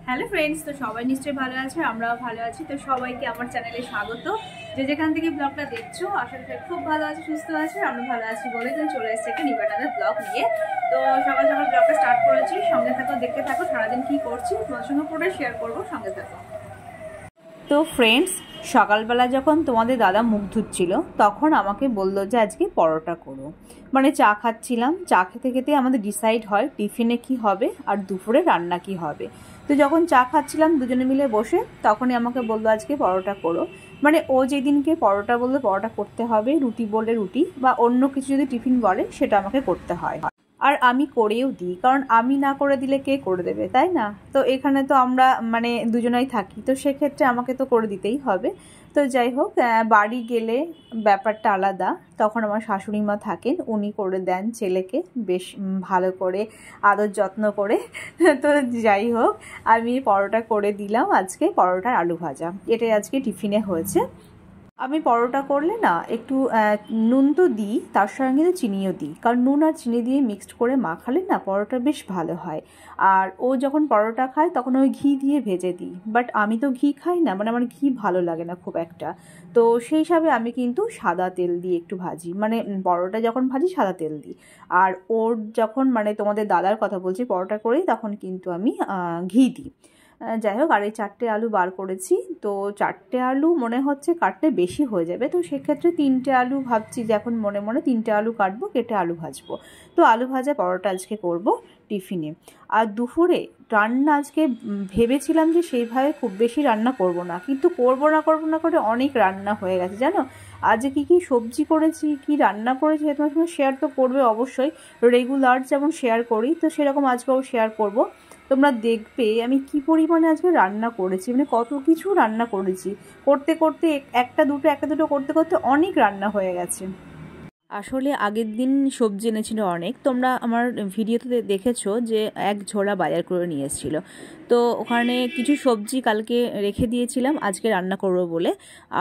Hello friends, তো সবাই নিশ্চয়ই ভালো আছে, আমরাও ভালো আছি। তো সবাইকে আমার চ্যানেলে স্বাগত। যে যেখান থেকে ব্লগটা দেখছো আশা করি খুব ভালো আছে, সুস্থ আছে, আমরা ভালো আছি বলে তো চলে এসেছি একটা নিবাটাদের ব্লগ নিয়ে। তো সকাল সকাল ব্লগটা স্টার্ট করেছি, সঙ্গে থাকো, দেখতে থাকো সারাদিন কি করছি তোমার সঙ্গে পুরোটা শেয়ার করবো, সঙ্গে থাকো। তো ফ্রেন্ডস, সকালবেলা যখন তোমাদের দাদা মুখ ধুচ্ছিল তখন আমাকে বললো যে আজকে পরোটা করো। মানে চা খাচ্ছিলাম, চা খেতে খেতে আমাদের ডিসাইড হয় টিফিনে কি হবে আর দুপুরে রান্না কি হবে। তো যখন চা খাচ্ছিলাম দুজনে মিলে বসে, তখনই আমাকে বললো আজকে পরোটা করো। মানে ও যেদিনকে পরোটা বললে পরোটা করতে হবে, রুটি বললে রুটি, বা অন্য কিছু যদি টিফিন বলে সেটা আমাকে করতে হয়। আর আমি করেও দিই, কারণ আমি না করে দিলে কে করে দেবে, তাই না? তো এখানে তো আমরা মানে দুজনেই থাকি, তো সেক্ষেত্রে আমাকে তো করে দিতেই হবে। তো যাই হোক, বাড়ি গেলে ব্যাপারটা আলাদা। তখন আমার শাশুড়ি মা থাকেন, উনি করে দেন ছেলেকে বেশ ভালো করে আদর যত্ন করে। তো যাই হোক, আমি পরোটা করে দিলাম। আজকে পরোটার আলু ভাজা, এটাই আজকে টিফিনে হয়েছে। আমি পরোটা করলে না একটু নুন তো দিই, তার সঙ্গে কিন্তু চিনিও দিই, কারণ নুন আর চিনি দিয়ে মিক্সড করে মাখালে না পরোটা বেশ ভালো হয়। আর ও যখন পরোটা খায় তখন ওই ঘি দিয়ে ভেজে দিই, বাট আমি তো ঘি খাই না, মানে আমার ঘি ভালো লাগে না খুব একটা। তো সেই হিসাবে আমি কিন্তু সাদা তেল দিয়ে একটু ভাজি, মানে পরোটা যখন ভাজি সাদা তেল দিই। আর ওর যখন মানে তোমাদের দাদার কথা বলছি পরোটা করেই, তখন কিন্তু আমি ঘি দিই। যাই হোক, আর এই 4টে আলু বার করেছি। তো 4টে আলু মনে হচ্ছে কাটতে বেশি হয়ে যাবে, তো সেক্ষেত্রে 3টে আলু ভাবছি যে এখন মনে মনে 3টে আলু কাটবো, কেটে আলু ভাজবো। তো আলু ভাজা পরোটা আজকে করব টিফিনে। আর দুপুরে রান্না আজকে ভেবেছিলাম যে সেইভাবে খুব বেশি রান্না করব না, কিন্তু করব না করে অনেক রান্না হয়ে গেছে জানো। আজকে কী কী সবজি করেছি, কি রান্না করেছি তোমার সঙ্গে শেয়ার তো করবে অবশ্যই। রেগুলার যেমন শেয়ার করি, তো সেরকম আজকেও শেয়ার করব। তোমরা দেখবে আমি কি পরিমাণে আজকে রান্না করেছি, মানে কত কিছু রান্না করেছি। করতে করতে একটা দুটো করতে করতে অনেক রান্না হয়ে গেছে। আসলে আগের দিন সবজি এনেছিল অনেক, তোমরা আমার ভিডিওতে দেখেছো যে এক ঝোলা বাজার করে নিয়ে এসেছিল। তো ওখানে কিছু সবজি কালকে রেখে দিয়েছিলাম আজকে রান্না করবো বলে,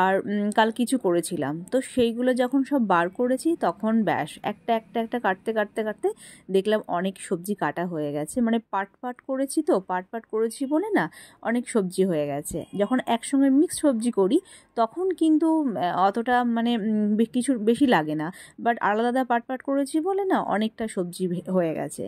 আর কাল কিছু করেছিলাম। তো সেইগুলো যখন সব বার করেছি তখন ব্যাস একটা একটা একটা কাটতে কাটতে কাটতে দেখলাম অনেক সবজি কাটা হয়ে গেছে। মানে পাট করেছি, তো পাট করেছি বলে না অনেক সবজি হয়ে গেছে। যখন একসঙ্গে মিক্সড সবজি করি তখন কিন্তু অতটা মানে কিছু বেশি লাগে না, বাট আলাদা পাট করেছি বলে না অনেকটা সবজি হয়ে গেছে।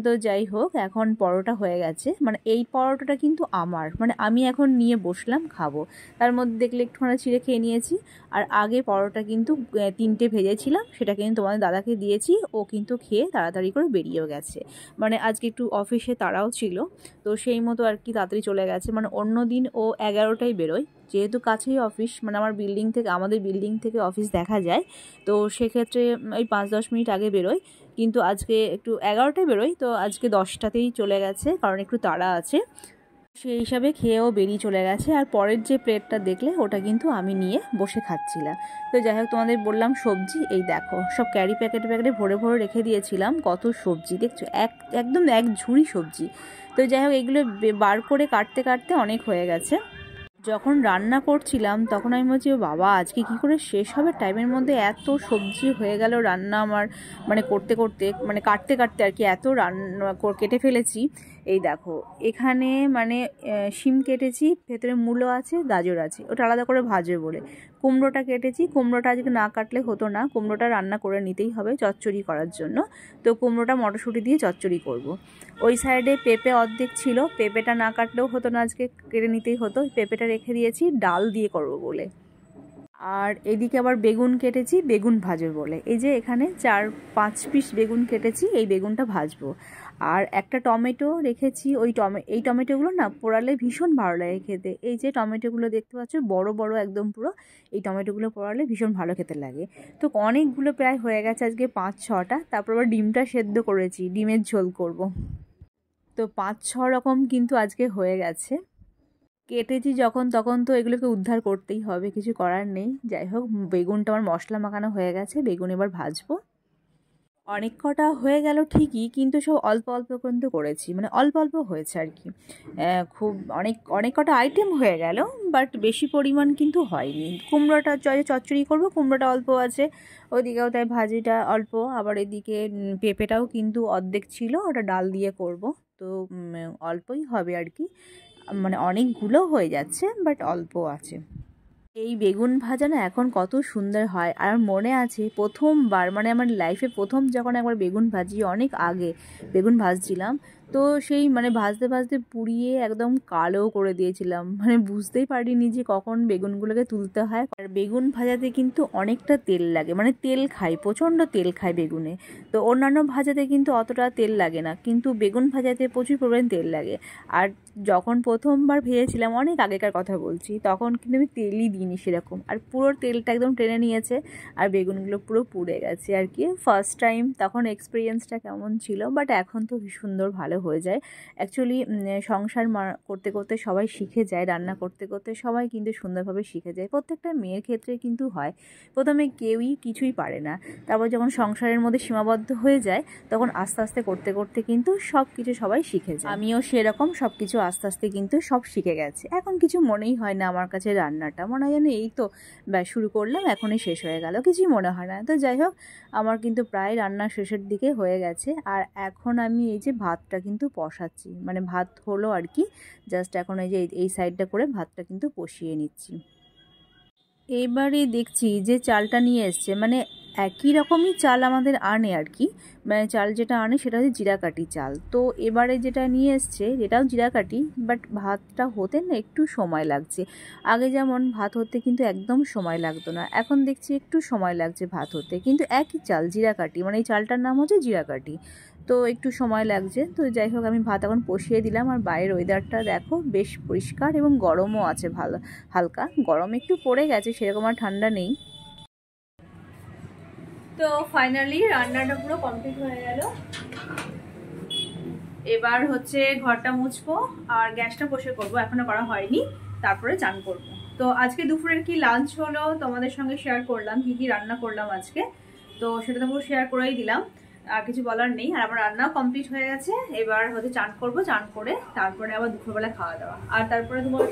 তো যাই হোক, এখন পরোটা হয়ে গেছে, মানে এই পরোটাটা কিন্তু আমার, মানে আমি এখন নিয়ে বসলাম খাবো। তার মধ্যে দেখলে একটুখানি ছিঁড়ে খেয়ে নিয়েছি। আর আগে পরোটা কিন্তু 3টে ভেজেছিলাম, সেটা কিন্তু তোমাদের দাদাকে দিয়েছি, ও কিন্তু খেয়ে তাড়াতাড়ি করে বেরিয়েও গেছে। মানে আজকে একটু অফিসে তাড়াও ছিল, তো সেই মতো আর কি তাড়াতাড়ি চলে গেছে। মানে অন্য দিন ও 11টায় বেরোয়, যেহেতু কাছেই অফিস, মানে আমাদের বিল্ডিং থেকে অফিস দেখা যায়। তো সেক্ষেত্রে ওই 5-10 মিনিট আগে বেরোয়, কিন্তু আজকে একটু 11টায় বেরোয়, তো আজকে 10টাতেই চলে গেছে, কারণ একটু তাড়া আছে। সেই হিসাবে খেয়েও বেরিয়ে চলে গেছে। আর পরের যে প্লেটটা দেখলে ওটা কিন্তু আমি নিয়ে বসে খাচ্ছিলাম। তো যাই হোক, তোমাদের বললাম সবজি এই দেখো সব ক্যারি প্যাকেটে ভরে ভরে রেখে দিয়েছিলাম, কত সবজি দেখছো, একদম এক ঝুড়ি সবজি। তো যাই হোক, এগুলো বার করে কাটতে কাটতে অনেক হয়ে গেছে। যখন রান্না করছিলাম তখন আমি বলছি ও বাবা আজকে কি করে শেষ হবে, টাইমের মধ্যে এত সবজি হয়ে গেল রান্না আমার। মানে করতে করতে মানে কাটতে কাটতে আর কি এত রান্না কেটে ফেলেছি। এই দেখো এখানে মানে শিম কেটেছি, ভেতরে মূলো আছে, গাজর আছে, ওটা আলাদা করে ভাজবে বলে। কুমড়োটা কেটেছি, কুমড়োটা আজকে না কাটলে হতো না, কুমড়োটা রান্না করে নিতেই হবে চচ্চড়ি করার জন্য। তো কুমড়োটা মটরশুঁটি দিয়ে চচ্চড়ি করব। ওই সাইডে পেঁপে অর্ধেক ছিল, পেঁপেটা না কাটলেও হতো না, আজকে কেটে নিতেই হতো। পেঁপেটা রেখে দিয়েছি ডাল দিয়ে করব বলে। আর এদিকে আবার বেগুন কেটেছি, বেগুন ভাজবে বলে। এই যে এখানে 4-5 পিস বেগুন কেটেছি, এই বেগুনটা ভাজবো। আর একটা টমেটো রেখেছি, এই টমেটোগুলো না পোড়ালে ভীষণ ভালো লাগে খেতে। এই যে টমেটোগুলো দেখতে পাচ্ছ বড় বড় একদম পুরো, এই টমেটোগুলো পোড়ালে ভীষণ ভালো খেতে লাগে। তো অনেকগুলো প্রায় হয়ে গেছে আজকে 5-6টা। তারপর আবার ডিমটা সেদ্ধ করেছি, ডিমের ঝোল করব। তো 5-6 রকম কিন্তু আজকে হয়ে গেছে। কেটেছি যখন তখন তো এগুলোকে উদ্ধার করতেই হবে, কিছু করার নেই। যাই হোক, বেগুনটা আমার মশলা মাখানো হয়ে গেছে, বেগুন এবার ভাজবো। অনেক কটা হয়ে গেল ঠিকই, কিন্তু সব অল্প অল্প কিন্তু করেছি, মানে অল্প অল্প হয়েছে আর কি। খুব অনেক কটা আইটেম হয়ে গেল, বাট বেশি পরিমাণ কিন্তু হয়নি। কুমড়োটা চচ্চড়ি করবো, কুমড়োটা অল্প আছে, ওদিকেও তাই ভাজিটা অল্প। আবার এদিকে পেঁপেটাও কিন্তু অর্ধেক ছিল, ওটা ডাল দিয়ে করব। তো অল্পই হবে আর কি। মানে অনেকগুলো হয়ে যাচ্ছে, বাট অল্প আছে। এই বেগুন ভাজা না এখন কত সুন্দর হয়। আর মনে আছে প্রথমবার, মানে আমার লাইফে প্রথম যখন একবার বেগুন ভাজি, অনেক আগে বেগুন ভাজছিলাম, তো সেই মানে ভাজতে ভাজতে পুড়িয়ে একদম কালো করে দিয়েছিলাম, মানে বুঝতেই পারিনি যে কখন বেগুনগুলোকে তুলতে হয়। আর বেগুন ভাজাতে কিন্তু অনেকটা তেল লাগে, মানে তেল খায়, প্রচণ্ড তেল খায় বেগুনে। তো অন্যান্য ভাজাতে কিন্তু অতটা তেল লাগে না, কিন্তু বেগুন ভাজাতে প্রচুর পরিমাণে তেল লাগে। আর যখন প্রথমবার ভেজেছিলাম, অনেক আগেকার কথা বলছি, তখন কিন্তু আমি তেলই দিইনি সেরকম, আর পুরো তেলটা একদম টেনে নিয়েছে আর বেগুনগুলো পুরো পুড়ে গেছে আর কি। ফার্স্ট টাইম তখন এক্সপিরিয়েন্সটা কেমন ছিল, বাট এখন তো সুন্দর ভালো হয়ে যায়। অ্যাকচুয়ালি সংসার করতে করতে সবাই শিখে যায়, রান্না করতে করতে সবাই কিন্তু সুন্দরভাবে শিখে যায়। প্রত্যেকটা মেয়ের ক্ষেত্রে কিন্তু হয়, প্রথমে কেউই কিছুই পারে না, তারপর যখন সংসারের মধ্যে সীমাবদ্ধ হয়ে যায় তখন আস্তে আস্তে করতে করতে কিন্তু সব কিছু সবাই শিখে যায়। আমিও সেরকম সব কিছু আস্তে আস্তে কিন্তু সব শিখে গেছে। এখন কিছু মনেই হয় না আমার কাছে, রান্নাটা মনে হয় যেন এই তো ব্যাস শুরু করলাম, এখনই শেষ হয়ে গেল, কিছুই মনে হয় না। তো যাই হোক, আমার কিন্তু প্রায় রান্না শেষের দিকে হয়ে গেছে। আর এখন আমি এই যে ভাতটা কিন্তু বসাচ্ছি, মানে ভাত হলো আর কি, জাস্ট এখন এই যে এই সাইডটা করে ভাতটা কিন্তু বসিয়ে নিচ্ছি। এইবারে দেখছি যে চালটা নিয়ে এসছে, মানে একই রকমই চাল আমাদের আনে আর কি, মানে চাল যেটা আনে সেটা হচ্ছে জিরাকাঠি চাল। তো এবারে যেটা নিয়ে এসছে যেটাও জিরাকাঠি, বাট ভাতটা হতে না একটু সময় লাগছে। আগে যেমন ভাত হতে কিন্তু একদম সময় লাগতো না, এখন দেখছি একটু সময় লাগছে ভাত হতে, কিন্তু একই চাল জিরাকাঠি, মানে এই চালটার নাম হচ্ছে জিরাকাঠি, তো একটু সময় লাগছে। তো যাই হোক, আমি ভাত এখন বসিয়ে দিলাম। আর বাইরের ওয়েদারটা দেখো, বেশ পরিষ্কার এবং গরমও আছে, ভালো হালকা গরম একটু পড়ে গেছে, সেরকম আর ঠান্ডা নেই। তো ফাইনালি রান্নাটা পুরো কমপ্লিট হয়ে গেল। এবার হচ্ছে ঘরটা মুছবো আর গ্যাসটা বসে করবো, এখনো করা হয়নি, তারপরে চান করবো। তো আজকে দুপুরের কি লাঞ্চ হলো তোমাদের সঙ্গে শেয়ার করলাম, কি কি রান্না করলাম আজকে, তো সেটা তো পুরো শেয়ার করেই দিলাম, আর কিছু বলার নেই। আর আমার রান্নাও কমপ্লিট হয়ে গেছে, এবার হচ্ছে চান করবো, চান করে তারপরে আবার দুপুরবেলা খাওয়া দাওয়া। আর তারপরে তোমার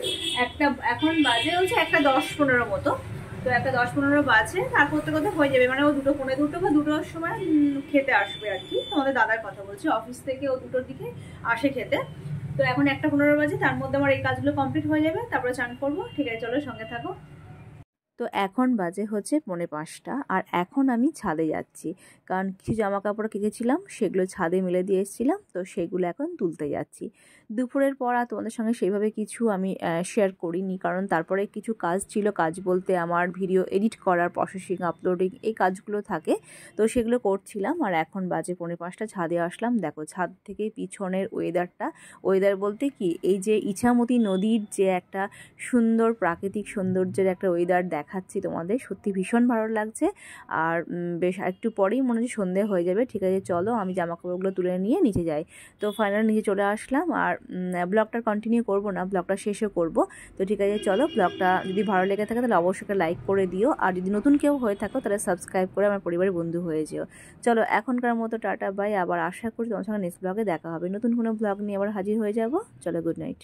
এখন বাজে হচ্ছে 1:10-15 মতো, তো 1:10-15 বাজে, তার করতে করতে হয়ে যাবে, মানে ও 2:15 বা 2টোর সময় খেতে আসবে আর কি। তোমাদের দাদার কথা বলছি, অফিস থেকে ও 2টোর দিকে আসে খেতে। তো এখন 1:15 বাজে, তার মধ্যে আমার এই কাজগুলো কমপ্লিট হয়ে যাবে, তারপরে চান করবো। ঠিক আছে, চলো সঙ্গে থাকো। তো এখন বাজে হচ্ছে 4:45, আর এখন আমি ছাদে যাচ্ছি, কারণ কিছু জামা কাপড় কেচেছিলাম সেগুলো ছাদে মেলে দিয়ে এসেছিলাম, তো সেগুলো এখন তুলতে যাচ্ছি। দুপুরের পর আর তোমাদের সঙ্গে সেইভাবে কিছু আমি শেয়ার করিনি, কারণ তারপরে কিছু কাজ ছিল, কাজ বলতে আমার ভিডিও এডিট করার, প্রসেসিং, আপলোডিং, এই কাজগুলো থাকে, তো সেগুলো করছিলাম। আর এখন বাজে 4:45, ছাদে আসলাম। দেখো ছাদ থেকে পিছনের ওয়েদার বলতে কি, এই যে ইছামতি নদীর যে একটা সুন্দর প্রাকৃতিক সৌন্দর্যের একটা ওয়েদার দেখাচ্ছি তোমাদের, সত্যি ভীষণ ভালো লাগছে। আর বেশ একটু পরেই মনে হচ্ছে সন্ধে হয়ে যাবে। ঠিক আছে, চলো আমি জামা কাপড়গুলো তুলে নিয়ে নিচে যাই। তো ফাইনালি নিচে চলে আসলাম, আর ব্লগটা কন্টিনিউ করব না, ব্লগটা শেষও করব। তো ঠিক আছে, চলো, ব্লগটা যদি ভালো লেগে থাকে তাহলে অবশ্যই লাইক করে দিও, আর যদি নতুন কেউ হয়ে থাকো তাহলে সাবস্ক্রাইব করে আমার পরিবারের বন্ধু হয়ে যেও। চলো এখনকার মতো টাটা বাই, আবার আশা করি তোমার সঙ্গে নেক্সট ব্লগে দেখা হবে, নতুন কোনো ব্লগ নিয়ে আবার হাজির হয়ে যাব। চলো, গুড নাইট।